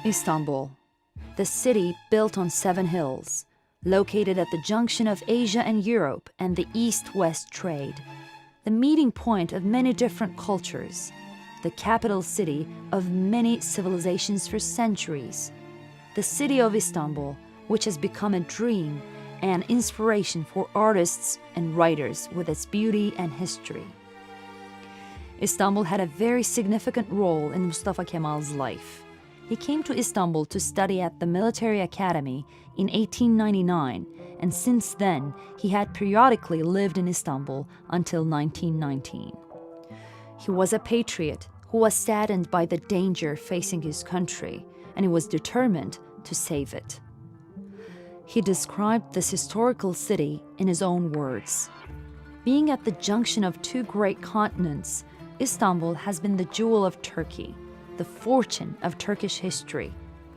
Istanbul, the city built on 7 hills, located at the junction of Asia and Europe and the East-West trade, the meeting point of many different cultures, the capital city of many civilizations for centuries, the city of Istanbul, which has become a dream and inspiration for artists and writers with its beauty and history. Istanbul had a very significant role in Mustafa Kemal's life. He came to Istanbul to study at the military academy in 1899, and since then he had periodically lived in Istanbul until 1919. He was a patriot who was saddened by the danger facing his country, and he was determined to save it. He described this historical city in his own words. Being at the junction of 2 great continents, Istanbul has been the jewel of Turkey, the fortune of Turkish history,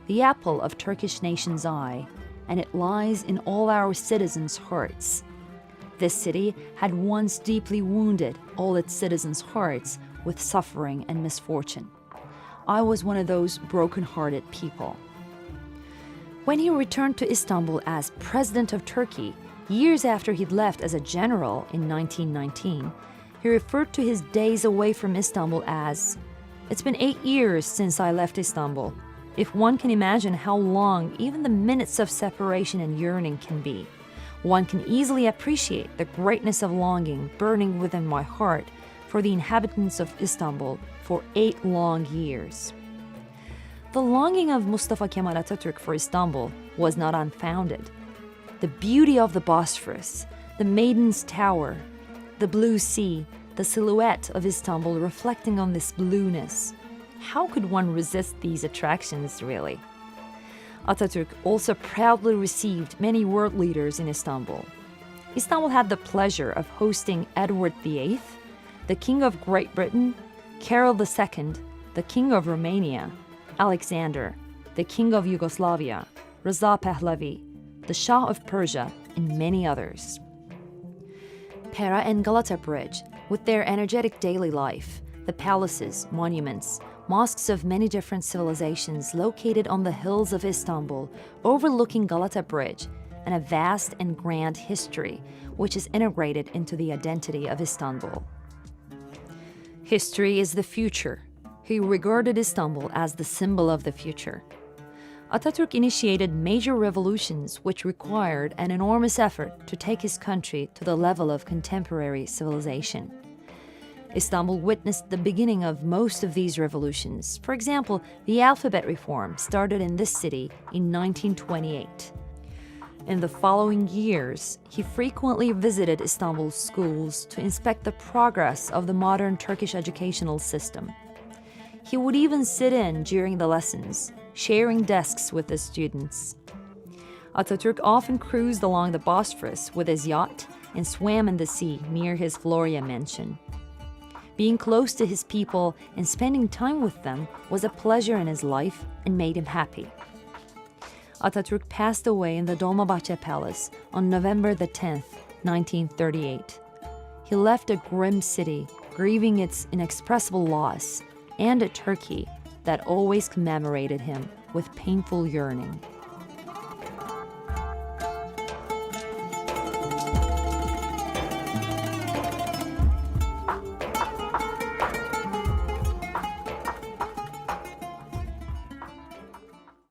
the apple of Turkish nation's eye, and it lies in all our citizens' hearts. This city had once deeply wounded all its citizens' hearts with suffering and misfortune. I was one of those broken-hearted people. When he returned to Istanbul as President of Turkey, years after he'd left as a general in 1919, he referred to his days away from Istanbul as, "It's been 8 years since I left Istanbul. If one can imagine how long even the minutes of separation and yearning can be, one can easily appreciate the greatness of longing burning within my heart for the inhabitants of Istanbul for 8 long years." The longing of Mustafa Kemal Atatürk for Istanbul was not unfounded. The beauty of the Bosphorus, the Maiden's Tower, the blue sea, the silhouette of Istanbul reflecting on this blueness. How could one resist these attractions, really? Atatürk also proudly received many world leaders in Istanbul. Istanbul had the pleasure of hosting Edward VIII, the King of Great Britain, Carol II, the King of Romania, Alexander, the King of Yugoslavia, Reza Pahlavi, the Shah of Persia, and many others. Pera and Galata Bridge, with their energetic daily life, the palaces, monuments, mosques of many different civilizations located on the hills of Istanbul, overlooking Galata Bridge, and a vast and grand history which is integrated into the identity of Istanbul. History is the future. He regarded Istanbul as the symbol of the future. Atatürk initiated major revolutions which required an enormous effort to take his country to the level of contemporary civilization. Istanbul witnessed the beginning of most of these revolutions. For example, the alphabet reform started in this city in 1928. In the following years, he frequently visited Istanbul's schools to inspect the progress of the modern Turkish educational system. He would even sit in during the lessons, sharing desks with the students. Atatürk often cruised along the Bosphorus with his yacht and swam in the sea near his Florya mansion. Being close to his people and spending time with them was a pleasure in his life and made him happy. Atatürk passed away in the Dolmabahçe Palace on November the 10th, 1938. He left a grim city, grieving its inexpressible loss, and a Turkey that always commemorated him with painful yearning.